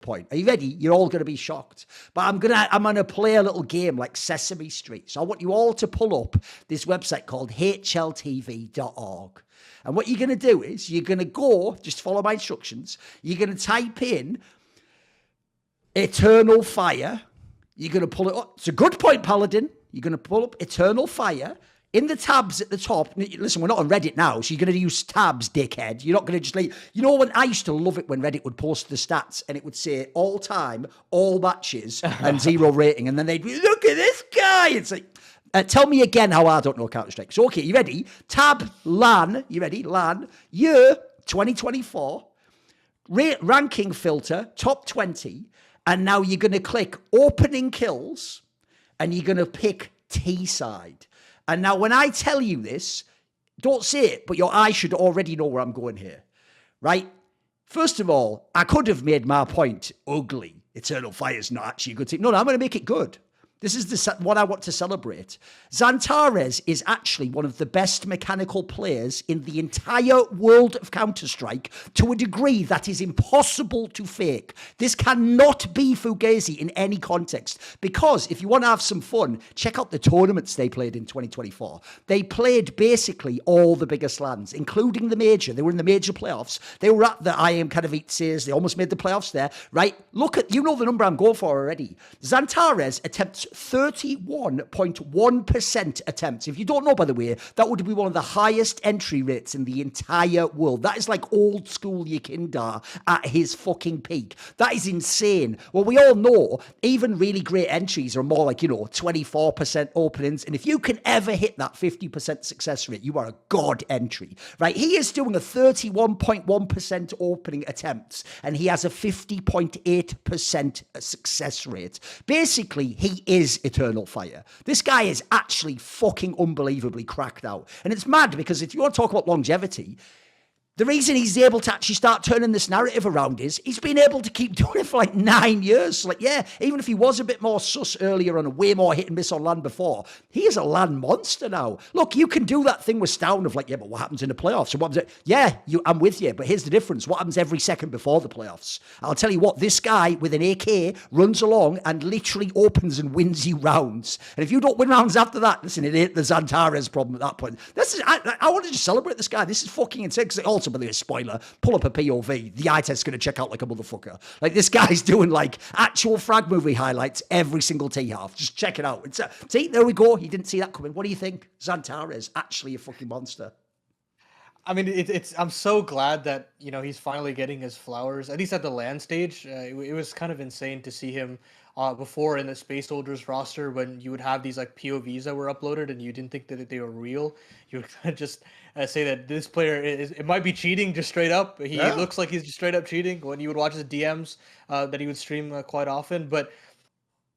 point. Are you ready? You're all going to be shocked. But I'm gonna play a little game like Sesame Street. So I want you all to pull up this website called hltv.org. And what you're going to do is you're going to go, just follow my instructions. You're going to type in Eternal Fire. You're going to pull it up. It's a good point, Paladin. You're going to pull up Eternal Fire. In the tabs at the top, listen, we're not on Reddit now, so you're going to use tabs, dickhead. You're not going to just like, you know, when I used to love it when Reddit would post the stats and it would say all time, all matches, and 0 rating, and then they'd be, look at this guy. It's like, tell me again how I don't know Counter-Strike. So, okay, you ready? Tab, LAN, you ready? LAN, year 2024, ranking filter, top 20, and now you're going to click opening kills, and you're going to pick T-side. And now when I tell you this, don't say it, but your eyes should already know where I'm going here, right? First of all, I could have made my point ugly. Eternal Fire's not actually a good team. No, I'm going to make it good. This is what I want to celebrate. Xantares is actually one of the best mechanical players in the entire world of Counter-Strike to a degree that is impossible to fake. This cannot be Fugazi in any context, because if you want to have some fun, check out the tournaments they played in 2024. They played basically all the biggest lands, including the major. They were in the major playoffs. They were at the IM Katowice. They almost made the playoffs there, right? Look at, you know the number I'm going for already. Xantares attempts 31.1% attempts. If you don't know, by the way, that would be one of the highest entry rates in the entire world. That is like old school Yekindar at his fucking peak. That is insane. Well, we all know even really great entries are more like, 24% openings. And if you can ever hit that 50% success rate, you are a god entry, right? He is doing a 31.1% opening attempts, and he has a 50.8% success rate. Basically, he is Eternal Fire. This guy is actually fucking unbelievably cracked out. And it's mad because if you want to talk about longevity, the reason he's able to actually start turning this narrative around is he's been able to keep doing it for like 9 years. So like, yeah, even if he was a bit more sus earlier and a way more hit and miss on land before, he is a land monster now. Look, you can do that thing with Stown of like, yeah, but what happens in the playoffs? And what happens? Yeah, I'm with you, but here's the difference. What happens every second before the playoffs? I'll tell you what, this guy with an AK runs along and literally opens and wins you rounds. And if you don't win rounds after that, listen, it ain't the Xantares problem at that point. I want to just celebrate this guy. This is fucking insane. Also, by the way, spoiler, pull up a POV. The eye test's going to check out like a motherfucker. Like, this guy's doing like actual frag movie highlights every single T-half. Just check it out. See, there we go. He didn't see that coming. What do you think? Xantares, actually a fucking monster. I mean, I'm so glad that, he's finally getting his flowers, at least at the LAN stage. It was kind of insane to see him before in the Space Soldiers roster when you would have these like POVs that were uploaded and you didn't think that they were real. You would kind of just say that this player it might be cheating just straight up. He looks like he's just straight up cheating when you would watch his DMs that he would stream quite often. But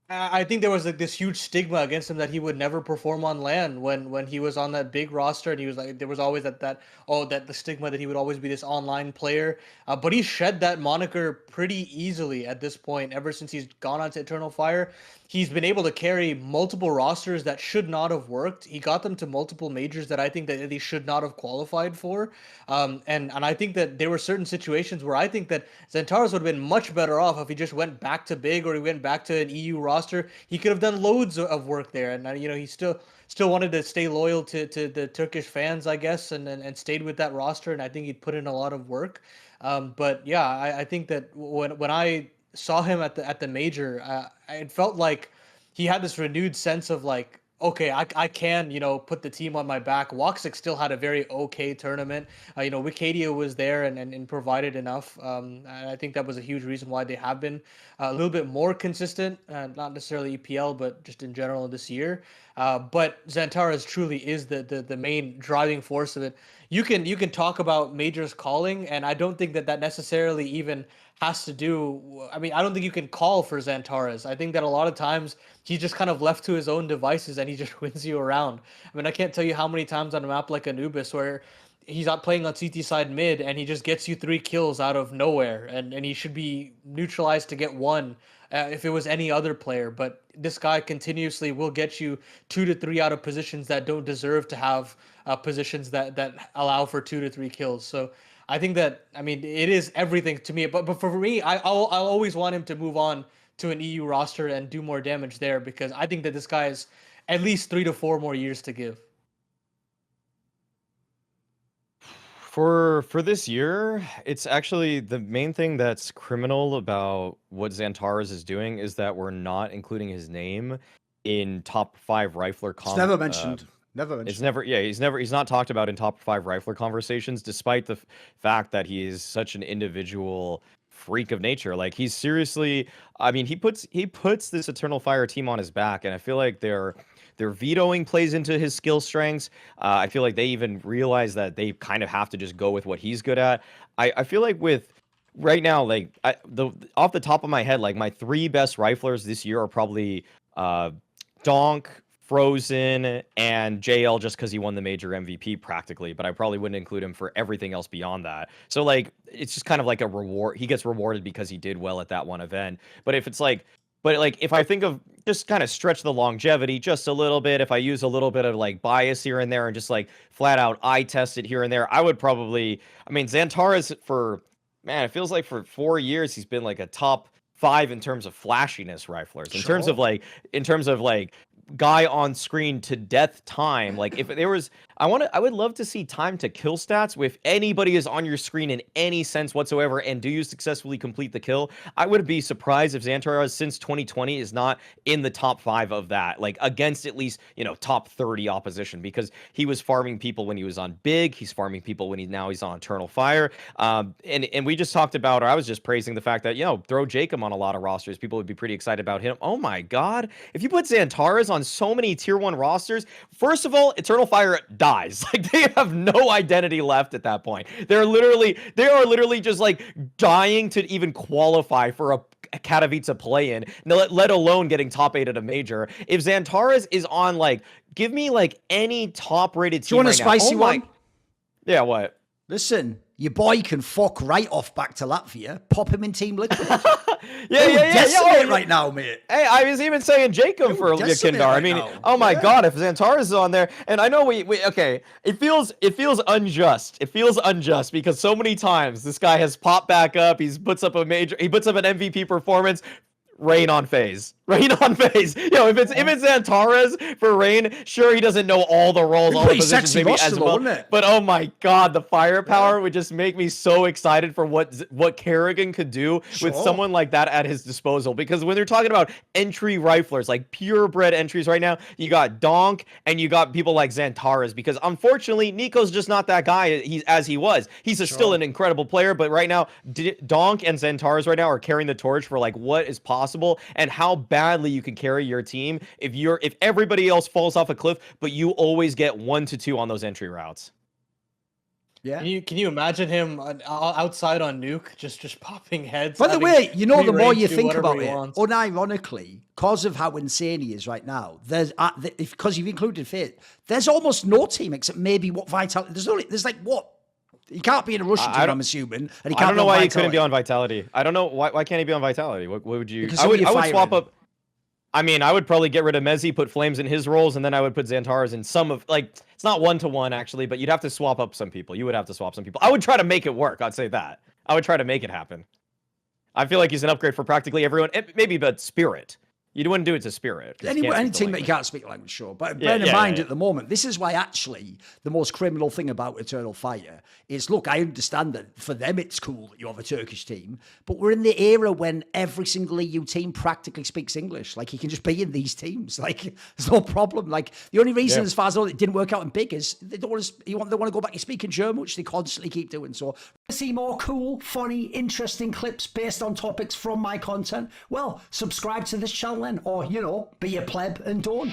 I think there was like this huge stigma against him that he would never perform on LAN when he was on that big roster, and he was like, there was always that the stigma that he would always be this online player. But he shed that moniker pretty easily at this point. Ever since he's gone on to Eternal Fire, he's been able to carry multiple rosters that should not have worked. He got them to multiple majors that I think that they should not have qualified for. And I think that there were certain situations where I think that Xantares would have been much better off if he just went back to big or he went back to an EU roster. He could have done loads of work there, and he still wanted to stay loyal to the Turkish fans, I guess, and stayed with that roster. And I think he'd put in a lot of work. But yeah, I think that when I saw him at the major, it felt like he had this renewed sense of like, okay, I can, put the team on my back. Woxic still had a very okay tournament. Wicadia was there and provided enough. And I think that was a huge reason why they have been a little bit more consistent, not necessarily EPL, but just in general this year. But Xantares truly is the main driving force of it. You can talk about majors calling, and I don't think that necessarily even has to do. I mean, I don't think you can call for Xantares. I think that a lot of times he's just kind of left to his own devices and he just wins you around. I mean, I can't tell you how many times on a map like Anubis where he's not playing on CT side mid and he just gets you 3 kills out of nowhere, and he should be neutralized to get 1 if it was any other player. But this guy continuously will get you 2 to 3 out of positions that don't deserve to have positions that allow for 2 to 3 kills. So I think that, I mean, it is everything to me. But for me, I'll always want him to move on to an EU roster and do more damage there, because I think that this guy has at least 3 to 4 more years to give. For this year, it's actually the main thing that's criminal about what Xantares is doing is that we're not including his name in top 5 rifler It's never mentioned. Never mentioned. It's never, yeah, he's not talked about in top 5 rifler conversations, despite the fact that he is such an individual freak of nature. Like, he's seriously, I mean, he puts this Eternal Fire team on his back, and I feel like their vetoing plays into his skill strengths. I feel like they even realize that they kind of have to just go with what he's good at. I feel like with right now, like off the top of my head, like my 3 best riflers this year are probably Donk, Frozen, and JL, just because he won the major MVP practically, but I probably wouldn't include him for everything else beyond that. So like, it's just kind of like a reward. He gets rewarded because he did well at that one event. But if it's like, if I think of just kind of stretch the longevity just a little bit, if I use a little bit of like bias here and there and just like flat out eye test it here and there, I would probably, I mean, Xantares it feels like for 4 years he's been like a top 5 in terms of flashiness riflers. In terms of like guy on screen to death time. Like if there was, I would love to see time to kill stats with anybody is on your screen in any sense whatsoever, and do you successfully complete the kill? I would be surprised if Xantares since 2020 is not in the top 5 of that, like against at least, top 30 opposition, because he was farming people when he was on Big, he's farming people when he's on Eternal Fire. And we just talked about, or I was just praising the fact that, throw Jacob on a lot of rosters, people would be pretty excited about him. Oh my God, if you put Xantares on so many tier 1 rosters, first of all, Eternal Fire dies. Like, they have no identity left at that point. They are literally just like dying to even qualify for a Katowice play-in, let alone getting top 8 at a major. If Xantares is on, like, give me like any top-rated team. Do you want a spicy one? Yeah, what? Listen, your boy can fuck right off back to Latvia. Pop him in Team Liquid. Yeah. Right now, mate. Hey, I was even saying Jacob for Yakindar. I mean, oh my God, if Xantares is on there, and I know we okay, it feels unjust. It feels unjust because so many times this guy has popped back up. He puts up an MVP performance. Rain on phase. If it's Xantares for Rain, sure, he doesn't know all the roles, all the positions maybe as well. But oh my God, the firepower would just make me so excited for what Kerrigan could do with someone like that at his disposal. Because when they're talking about entry riflers, like purebred entries right now, you got Donk and you got people like Xantares. Because unfortunately, Nico's just not that guy as he was. He's still an incredible player, but right now, Donk and Xantares right now are carrying the torch for like what is possible and how badly you can carry your team if everybody else falls off a cliff, but you always get 1 to 2 on those entry routes. Yeah. Can you imagine him outside on Nuke just popping heads? By the way, the more you think about it, unironically, because of how insane he is right now, because you've included Fate, there's almost no team except maybe what Vitality. There's like what. He can't be in a Russian team, I'm assuming. And I don't know why he couldn't be on Vitality. I don't know why can't he be on Vitality. What would you? I would swap up. I mean, I would probably get rid of Mezzi, put Flames in his roles, and then I would put Xantares in some of, like, it's not 1-to-1 actually, but you'd have to swap up some people. You would have to swap some people. I would try to make it work. I'd say that. I would try to make it happen. I feel like he's an upgrade for practically everyone. Maybe, but Spirit. You wouldn't do it to Spirit. Any team that you can't speak the language, sure. But bear in mind at the moment, this is why actually the most criminal thing about Eternal Fire is, look, I understand that for them it's cool that you have a Turkish team, but we're in the era when every single EU team practically speaks English. Like, he can just be in these teams. Like, there's no problem. Like, the only reason, as far as I know, it didn't work out in Big is they want to go back to speaking German, which they constantly keep doing. So, see more cool, funny, interesting clips based on topics from my content? Well, subscribe to this channel then, or, be a pleb and don't.